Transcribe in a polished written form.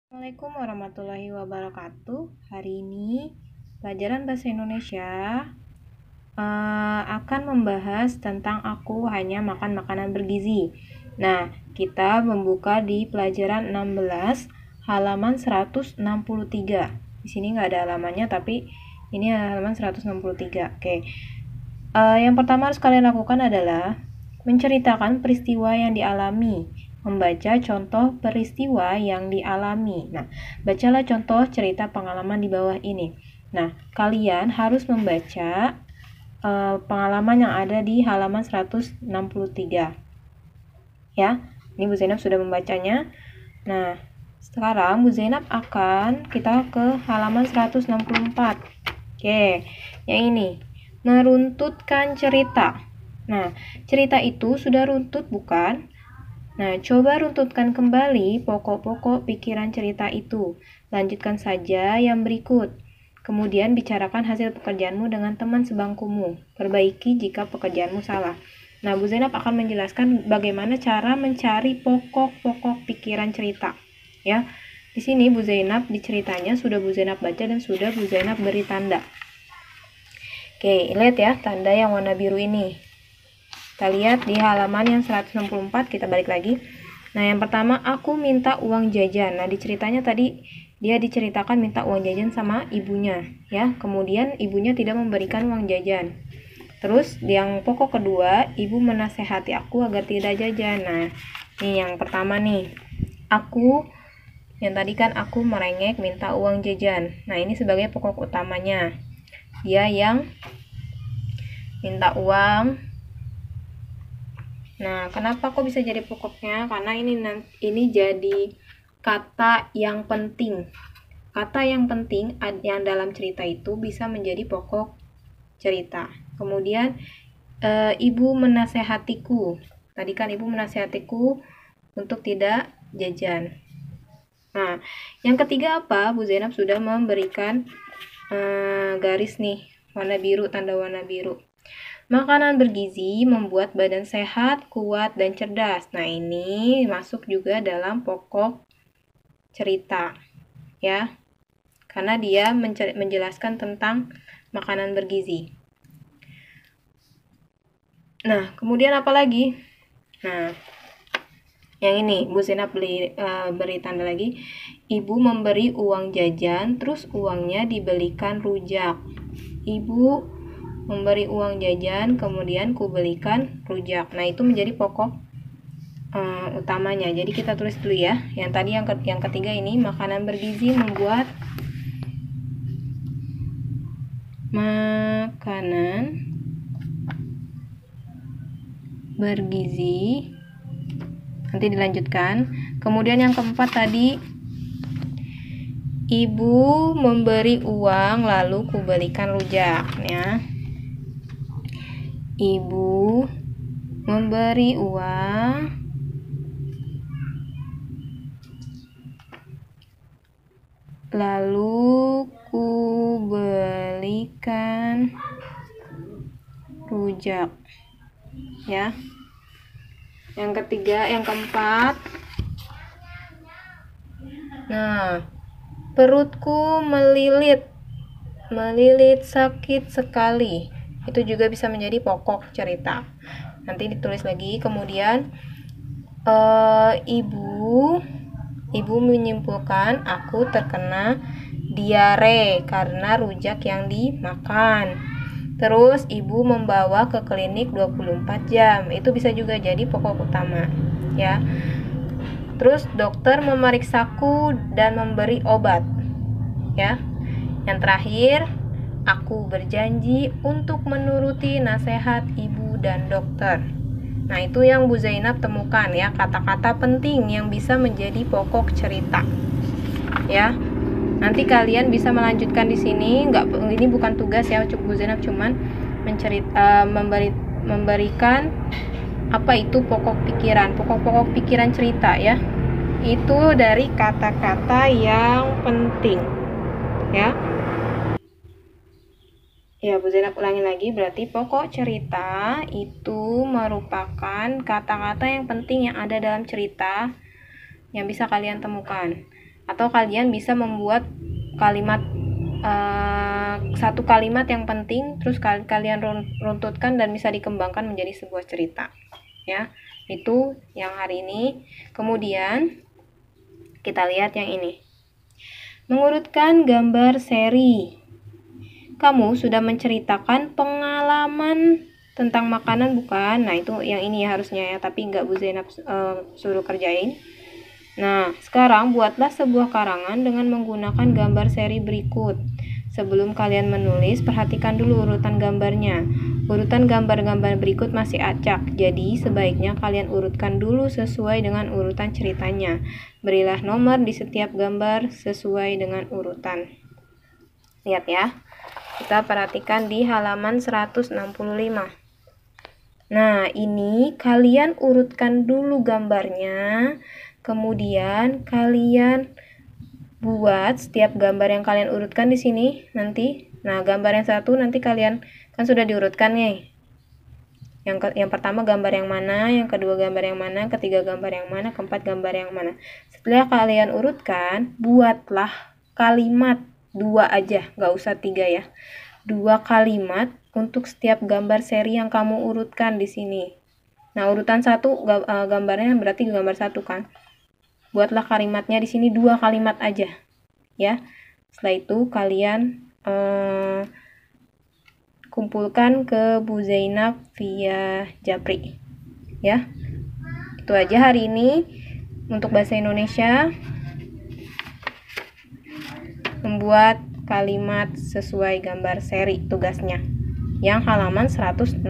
Assalamualaikum warahmatullahi wabarakatuh. Hari ini pelajaran bahasa Indonesia akan membahas tentang aku hanya makan makanan bergizi. Nah, kita membuka di pelajaran 16 halaman 163. Di sini nggak ada halamannya, tapi ini halaman 163. Oke. Yang pertama harus kalian lakukan adalah menceritakan peristiwa yang dialami. Membaca contoh peristiwa yang dialami. Nah, bacalah contoh cerita pengalaman di bawah ini. Nah, kalian harus membaca pengalaman yang ada di halaman 163. Ya, ini Bu Zainab sudah membacanya. Nah, sekarang Bu Zainab kita ke halaman 164. Oke, yang ini. Meruntutkan cerita. Nah, cerita itu sudah runtut bukan? Nah, coba runtutkan kembali pokok-pokok pikiran cerita itu. Lanjutkan saja yang berikut. Kemudian bicarakan hasil pekerjaanmu dengan teman sebangkumu. Perbaiki jika pekerjaanmu salah. Nah, Bu Zainab akan menjelaskan bagaimana cara mencari pokok-pokok pikiran cerita. Ya, di sini Bu Zainab di ceritanya sudah Bu Zainab baca dan sudah Bu Zainab beri tanda. Oke, lihat ya tanda yang warna biru ini. Kita lihat di halaman yang 164, kita balik lagi. Nah, yang pertama, aku minta uang jajan. Nah, di ceritanya tadi dia diceritakan minta uang jajan sama ibunya, ya. Kemudian ibunya tidak memberikan uang jajan. Terus yang pokok kedua, ibu menasehati aku agar tidak jajan. Nah, ini yang pertama nih. Yang tadi kan aku merengek minta uang jajan. Nah, ini sebagai pokok utamanya. Dia yang minta uang. Nah, kenapa kok bisa jadi pokoknya? Karena ini jadi kata yang penting. Kata yang penting yang dalam cerita itu bisa menjadi pokok cerita. Kemudian ibu menasehatiku. Tadi kan ibu menasehatiku untuk tidak jajan. Nah, yang ketiga apa? Bu Zainab sudah memberikan garis nih, warna biru, tanda warna biru. Makanan bergizi membuat badan sehat, kuat, dan cerdas. Nah, ini masuk juga dalam pokok cerita, ya. Karena dia menjelaskan tentang makanan bergizi. Nah, kemudian apa lagi? Nah, yang ini, Bu Zainab beri tanda lagi. Ibu memberi uang jajan, terus uangnya dibelikan rujak. Ibu memberi uang jajan, kemudian kubelikan rujak. Nah, itu menjadi pokok utamanya. Jadi kita tulis dulu ya. Yang tadi yang ketiga ini, makanan bergizi membuat makanan bergizi. Nanti dilanjutkan. Kemudian yang keempat tadi, ibu memberi uang lalu kubelikan rujak, ya. Ibu memberi uang lalu kubelikan rujak, ya. Yang ketiga, yang keempat. Nah, perutku melilit sakit sekali. Itu juga bisa menjadi pokok cerita. Nanti ditulis lagi. Kemudian ibu menyimpulkan aku terkena diare karena rujak yang dimakan. Terus ibu membawa ke klinik 24 jam. Itu bisa juga jadi pokok utama, ya. Terus dokter memeriksaku dan memberi obat, ya. Yang terakhir, aku berjanji untuk menuruti nasihat ibu dan dokter. Nah, itu yang Bu Zainab temukan, ya, kata-kata penting yang bisa menjadi pokok cerita, ya. Nanti kalian bisa melanjutkan di sini. Ini bukan tugas ya, Bu Zainab cuman memberikan apa itu pokok pikiran cerita, ya. Itu dari kata-kata yang penting, ya. Ya, Bu Zainab ulangi lagi, berarti pokok cerita itu merupakan kata-kata yang penting yang ada dalam cerita yang bisa kalian temukan. Atau kalian bisa membuat kalimat satu kalimat yang penting, terus kalian runtutkan dan bisa dikembangkan menjadi sebuah cerita. Ya, itu yang hari ini. Kemudian kita lihat yang ini. Mengurutkan gambar seri. Kamu sudah menceritakan pengalaman tentang makanan, bukan? Nah, itu yang ini ya harusnya ya, tapi nggak Bu Zainab suruh kerjain. Nah, sekarang buatlah sebuah karangan dengan menggunakan gambar seri berikut. Sebelum kalian menulis, perhatikan dulu urutan gambarnya. Urutan gambar-gambar berikut masih acak, jadi sebaiknya kalian urutkan dulu sesuai dengan urutan ceritanya. Berilah nomor di setiap gambar sesuai dengan urutan. Lihat ya, kita perhatikan di halaman 165. Nah, ini kalian urutkan dulu gambarnya. Kemudian kalian buat setiap gambar yang kalian urutkan di sini nanti. Nah, gambar yang satu nanti kalian kan sudah diurutkan nih. Yang pertama gambar yang mana, yang kedua gambar yang mana, ketiga gambar yang mana, keempat gambar yang mana. Setelah kalian urutkan, buatlah kalimat 2 aja, nggak usah 3 ya. 2 kalimat untuk setiap gambar seri yang kamu urutkan di sini. Nah, urutan 1 gambarnya berarti gambar 1 kan. Buatlah kalimatnya di sini 2 kalimat aja, ya. Setelah itu kalian kumpulkan ke Bu Zainab via Japri, ya. Itu aja hari ini untuk bahasa Indonesia. Membuat kalimat sesuai gambar seri tugasnya, yang halaman 165.